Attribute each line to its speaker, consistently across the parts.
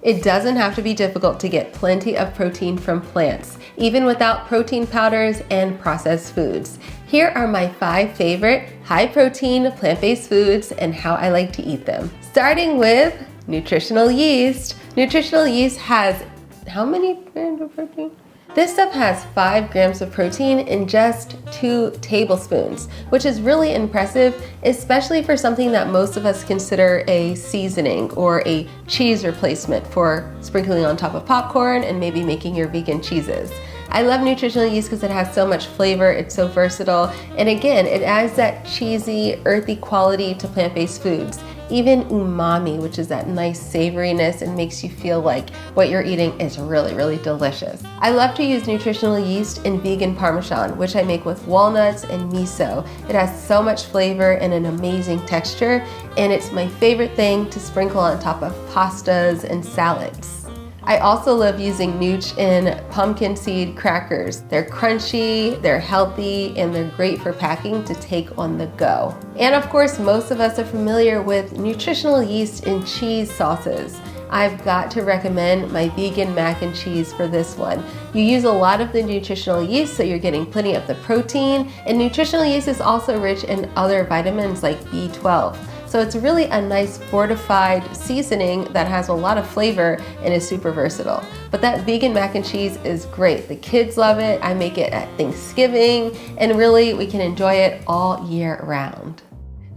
Speaker 1: It doesn't have to be difficult to get plenty of protein from plants, even without protein powders and processed foods. Here are my 5 favorite high-protein plant-based foods and how I like to eat them. Starting with nutritional yeast. Nutritional yeast has how many grams of protein? This stuff has 5 grams of protein in just 2 tablespoons, which is really impressive, especially for something that most of us consider a seasoning or a cheese replacement for sprinkling on top of popcorn and maybe making your vegan cheeses. I love nutritional yeast because it has so much flavor, it's so versatile, and again, it adds that cheesy, earthy quality to plant-based foods. Even umami, which is that nice savoriness and makes you feel like what you're eating is really, really delicious. I love to use nutritional yeast in vegan Parmesan, which I make with walnuts and miso. It has so much flavor and an amazing texture, and it's my favorite thing to sprinkle on top of pastas and salads. I also love using Nooch in pumpkin seed crackers. They're crunchy, they're healthy, and they're great for packing to take on the go. And of course, most of us are familiar with nutritional yeast in cheese sauces. I've got to recommend my vegan mac and cheese for this one. You use a lot of the nutritional yeast, so you're getting plenty of the protein, and nutritional yeast is also rich in other vitamins like B12. So it's really a nice fortified seasoning that has a lot of flavor and is super versatile. But that vegan mac and cheese is great. The kids love it. I make it at Thanksgiving, and really we can enjoy it all year round.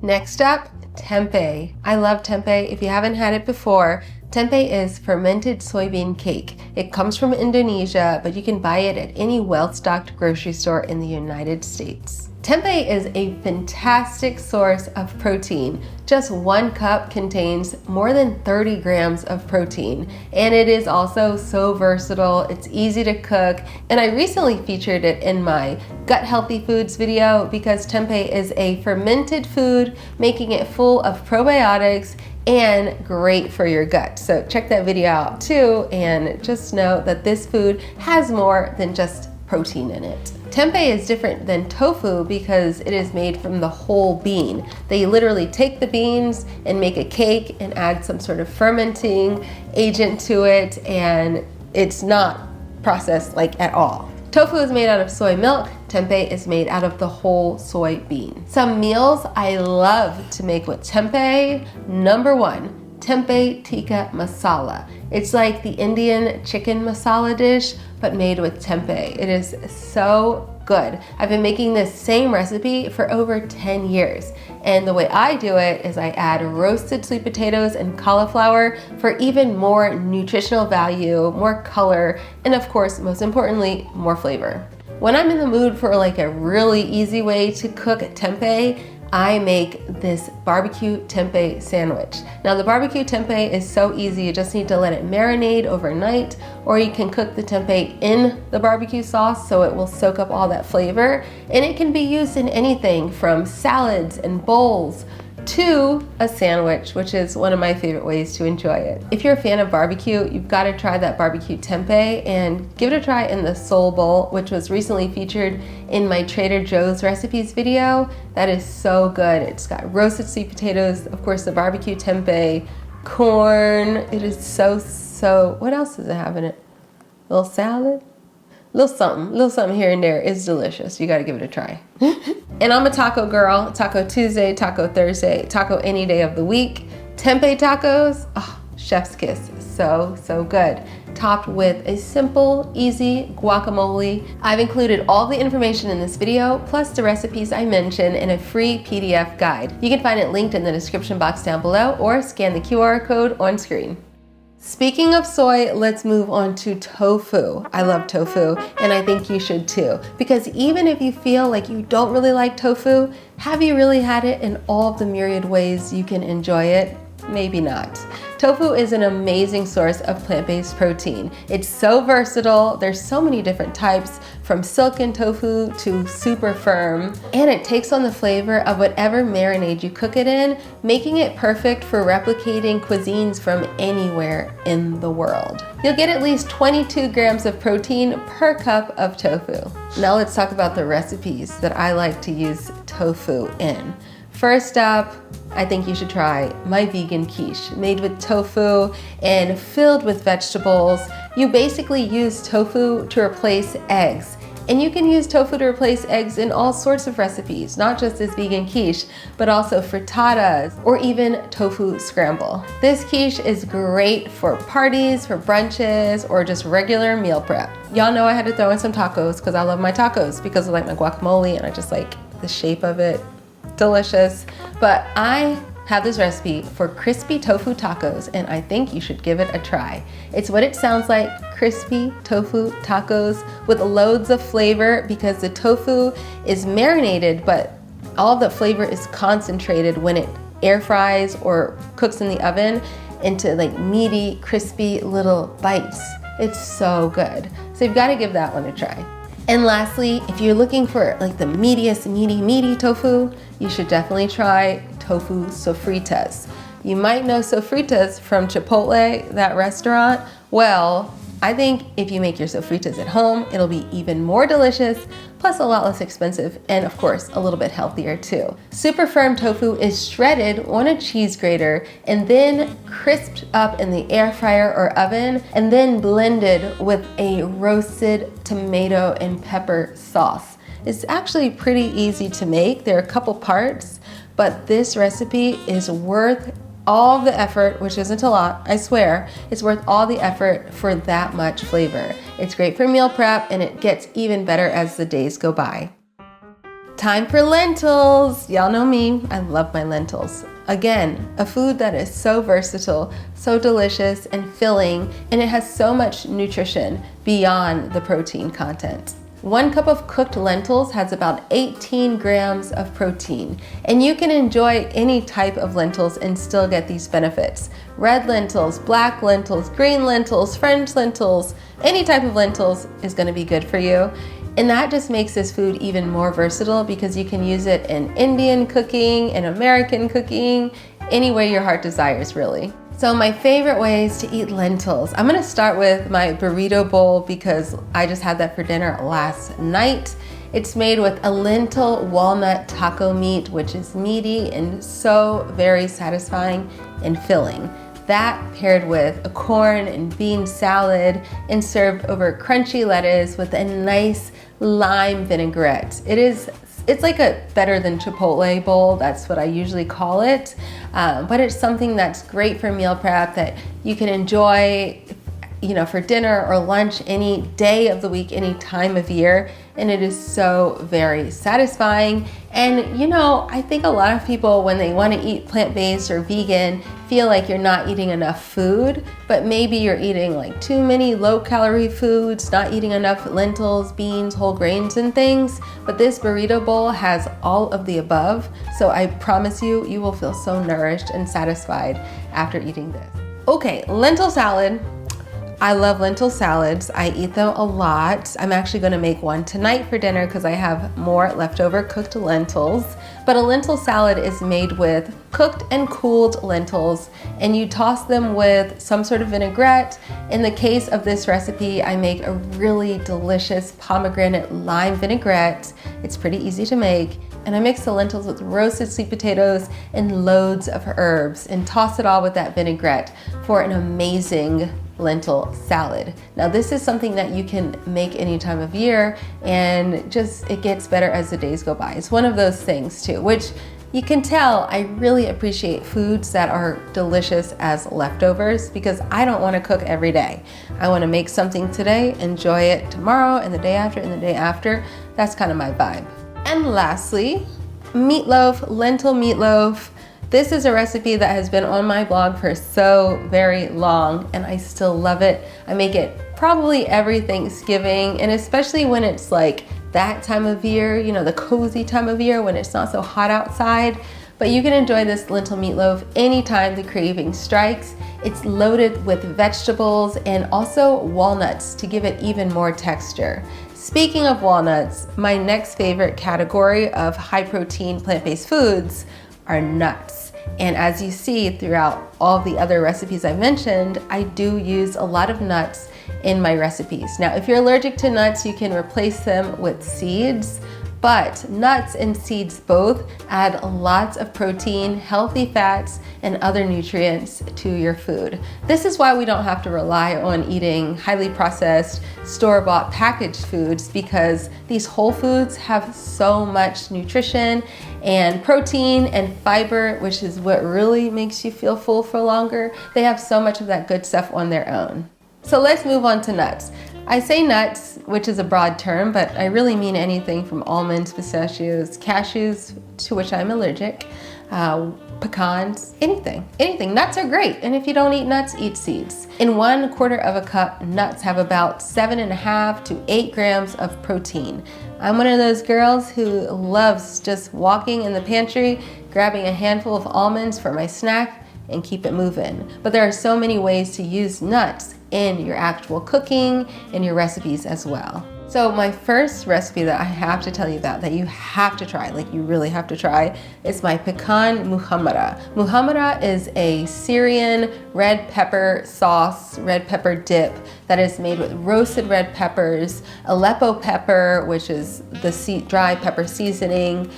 Speaker 1: Next up, tempeh. I love tempeh. If you haven't had it before, tempeh is fermented soybean cake. It comes from Indonesia, but you can buy it at any well-stocked grocery store in the United States. Tempeh is a fantastic source of protein. Just 1 cup contains more than 30 grams of protein, and it is also so versatile. It's easy to cook, and I recently featured it in my Gut Healthy Foods video because tempeh is a fermented food, making it full of probiotics and great for your gut. So check that video out too, and just know that this food has more than just protein in it. Tempeh is different than tofu because it is made from the whole bean. They literally take the beans and make a cake and add some sort of fermenting agent to it, and it's not processed like at all. Tofu is made out of soy milk. Tempeh is made out of the whole soy bean. Some meals I love to make with tempeh. Number 1, tempeh tikka masala. It's like the Indian chicken masala dish, but made with tempeh. It is so good. I've been making this same recipe for over 10 years. And the way I do it is I add roasted sweet potatoes and cauliflower for even more nutritional value, more color, and of course, most importantly, more flavor. When I'm in the mood for like a really easy way to cook tempeh, I make this barbecue tempeh sandwich. Now the barbecue tempeh is so easy, you just need to let it marinate overnight, or you can cook the tempeh in the barbecue sauce so it will soak up all that flavor, and it can be used in anything from salads and bowls to a sandwich, which is one of my favorite ways to enjoy it. If you're a fan of barbecue, you've got to try that barbecue tempeh and give it a try in the Soul Bowl, which was recently featured in my Trader Joe's recipes video. That is so good. It's got roasted sweet potatoes, of course the barbecue tempeh, corn. It is so, what else does it have in it? A little salad? Little something here and there. Is delicious. You gotta give it a try. And I'm a taco girl. Taco Tuesday, Taco Thursday, taco any day of the week. Tempeh tacos, oh, chef's kiss. So good. Topped with a simple, easy guacamole. I've included all the information in this video, plus the recipes I mentioned in a free PDF guide. You can find it linked in the description box down below or scan the QR code on screen. Speaking of soy, let's move on to tofu. I love tofu, and I think you should too. Because even if you feel like you don't really like tofu, have you really had it in all of the myriad ways you can enjoy it? Maybe not. Tofu is an amazing source of plant-based protein. It's so versatile. There's so many different types, from silken tofu to super firm, and it takes on the flavor of whatever marinade you cook it in, making it perfect for replicating cuisines from anywhere in the world. You'll get at least 22 grams of protein per cup of tofu. Now let's talk about the recipes that I like to use tofu in. First up, I think you should try my vegan quiche, made with tofu and filled with vegetables. You basically use tofu to replace eggs. And you can use tofu to replace eggs in all sorts of recipes, not just this vegan quiche, but also frittatas or even tofu scramble. This quiche is great for parties, for brunches, or just regular meal prep. Y'all know I had to throw in some tacos because I love my tacos because I like my guacamole and I just like the shape of it. Delicious. But I have this recipe for crispy tofu tacos and I think you should give it a try. It's what it sounds like, crispy tofu tacos with loads of flavor because the tofu is marinated, but all of the flavor is concentrated when it air fries or cooks in the oven into like meaty, crispy little bites. It's so good. So you've got to give that one a try. And lastly, if you're looking for like the meatiest, meaty tofu, you should definitely try tofu sofritas. You might know sofritas from Chipotle, that restaurant. Well, I think if you make your sofritas at home, it'll be even more delicious, plus a lot less expensive, and of course, a little bit healthier too. Super firm tofu is shredded on a cheese grater and then crisped up in the air fryer or oven, and then blended with a roasted tomato and pepper sauce. It's actually pretty easy to make. There are a couple parts, but this recipe is worth all the effort, which isn't a lot, I swear. It's worth all the effort for that much flavor. It's great for meal prep and it gets even better as the days go by. Time for lentils. Y'all know me, I love my lentils. Again, a food that is so versatile, so delicious and filling, and it has so much nutrition beyond the protein content. 1 cup of cooked lentils has about 18 grams of protein, and you can enjoy any type of lentils and still get these benefits. Red lentils, black lentils, green lentils, French lentils, any type of lentils is going to be good for you. And that just makes this food even more versatile because you can use it in Indian cooking, in American cooking, any way your heart desires really. So my favorite ways to eat lentils. I'm gonna start with my burrito bowl because I just had that for dinner last night. It's made with a lentil walnut taco meat, which is meaty and so very satisfying and filling. That paired with a corn and bean salad and served over crunchy lettuce with a nice lime vinaigrette. It's like a better than Chipotle bowl, that's what I usually call it. But it's something that's great for meal prep that you can enjoy, for dinner or lunch any day of the week, any time of year. And it is so very satisfying. And I think a lot of people, when they want to eat plant-based or vegan, feel like you're not eating enough food, but maybe you're eating like too many low-calorie foods, not eating enough lentils, beans, whole grains, and things. But this burrito bowl has all of the above, so I promise you, you will feel so nourished and satisfied after eating this. Okay, lentil salad. I love lentil salads. I eat them a lot. I'm actually going to make one tonight for dinner because I have more leftover cooked lentils. But a lentil salad is made with cooked and cooled lentils, and you toss them with some sort of vinaigrette. In the case of this recipe, I make a really delicious pomegranate lime vinaigrette. It's pretty easy to make. And I mix the lentils with roasted sweet potatoes and loads of herbs and toss it all with that vinaigrette for an amazing lentil salad. Now this is something that you can make any time of year, and it gets better as the days go by. It's one of those things too, which you can tell I really appreciate foods that are delicious as leftovers because I don't want to cook every day. I want to make something today, enjoy it tomorrow and the day after and the day after. That's kind of my vibe. And lastly, meatloaf, lentil meatloaf. This is a recipe that has been on my blog for so very long and I still love it. I make it probably every Thanksgiving, and especially when it's like that time of year, the cozy time of year when it's not so hot outside. But you can enjoy this lentil meatloaf anytime the craving strikes. It's loaded with vegetables and also walnuts to give it even more texture. Speaking of walnuts, my next favorite category of high protein plant-based foods are nuts. And as you see throughout all the other recipes I mentioned, I do use a lot of nuts in my recipes. Now, if you're allergic to nuts, you can replace them with seeds, But nuts and seeds both add lots of protein, healthy fats, and other nutrients to your food. This is why we don't have to rely on eating highly processed, store-bought packaged foods, because these whole foods have so much nutrition and protein and fiber, which is what really makes you feel full for longer. They have so much of that good stuff on their own. So let's move on to nuts. I say nuts, which is a broad term, but I really mean anything from almonds, pistachios, cashews, to which I'm allergic, pecans, anything. Nuts are great, and if you don't eat nuts, eat seeds. In 1/4 of a cup, nuts have about 7.5 to 8 grams of protein. I'm one of those girls who loves just walking in the pantry, grabbing a handful of almonds for my snack, and keep it moving. But there are so many ways to use nuts in your actual cooking, in your recipes as well. So my first recipe that I have to tell you about, that you have to try, like you really have to try, is my pecan muhammara. Muhammara is a Syrian red pepper sauce, red pepper dip that is made with roasted red peppers, Aleppo pepper, which is the dry pepper seasoning,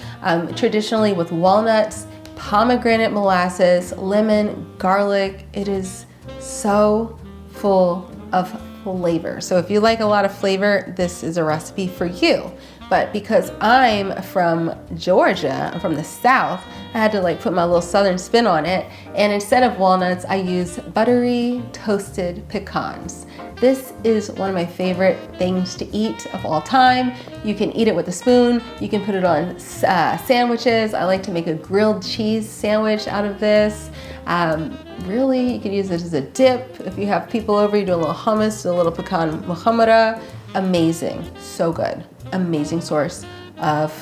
Speaker 1: traditionally with walnuts, pomegranate molasses, lemon, garlic. It is so full of flavor. So if you like a lot of flavor, this is a recipe for you. But because I'm from Georgia, I'm from the South, I had to like put my little Southern spin on it. And instead of walnuts, I use buttery toasted pecans. This is one of my favorite things to eat of all time. You can eat it with a spoon. You can put it on sandwiches. I like to make a grilled cheese sandwich out of this. Really, you could use it as a dip. If you have people over, you do a little hummus, do a little pecan muhammara. Amazing, so good. Amazing source of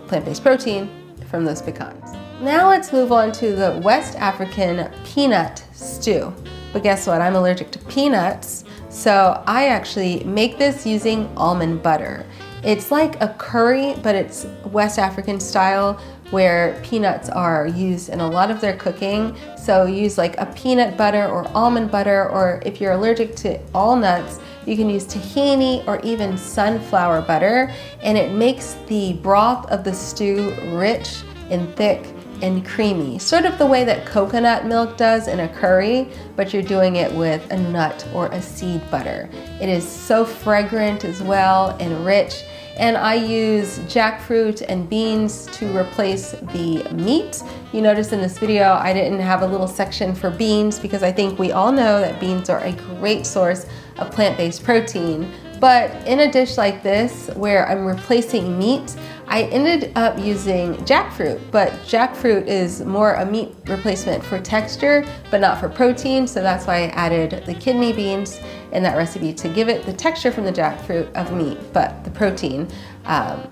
Speaker 1: plant-based protein from those pecans. Now let's move on to the West African peanut stew. But guess what? I'm allergic to peanuts, so I actually make this using almond butter. It's like a curry, but it's West African style, where peanuts are used in a lot of their cooking. So use like a peanut butter or almond butter, or if you're allergic to all nuts, you can use tahini or even sunflower butter, and it makes the broth of the stew rich and thick and creamy, sort of the way that coconut milk does in a curry, but you're doing it with a nut or a seed butter. It is so fragrant as well and rich. And I use jackfruit and beans to replace the meat. You notice in this video, I didn't have a little section for beans because I think we all know that beans are a great source of plant-based protein. But in a dish like this, where I'm replacing meat, I ended up using jackfruit, but jackfruit is more a meat replacement for texture, but not for protein. So that's why I added the kidney beans in that recipe to give it the texture from the jackfruit of meat, but the protein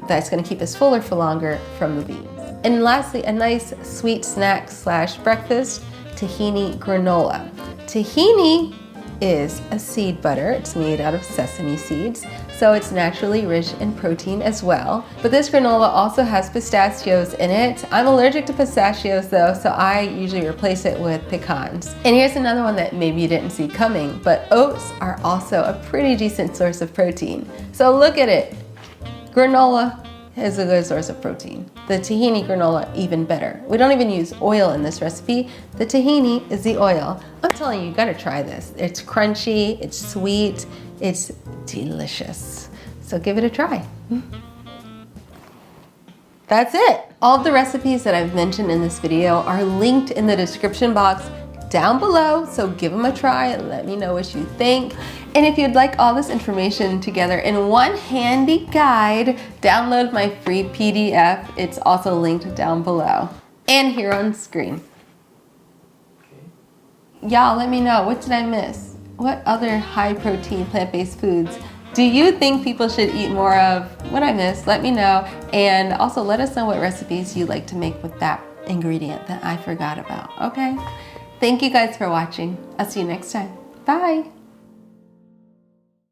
Speaker 1: that's gonna keep us fuller for longer from the beans. And lastly, a nice sweet snack / breakfast, tahini granola. Tahini is a seed butter. It's made out of sesame seeds, so it's naturally rich in protein as well. But this granola also has pistachios in it. I'm allergic to pistachios though, so I usually replace it with pecans. And here's another one that maybe you didn't see coming, but oats are also a pretty decent source of protein. So look at it. Granola is a good source of protein. The tahini granola, even better. We don't even use oil in this recipe. The tahini is the oil. I'm telling you, you gotta try this. It's crunchy, it's sweet, it's delicious. So give it a try. That's it. All of the recipes that I've mentioned in this video are linked in the description box down below, so give them a try and let me know what you think. And if you'd like all this information together in one handy guide, download my free PDF. It's also linked down below and here on screen. Y'all, let me know, what did I miss? What other high protein plant-based foods do you think people should eat more of? What I missed, let me know. And also let us know what recipes you like to make with that ingredient that I forgot about, okay? Thank you guys for watching. I'll see you next time. Bye.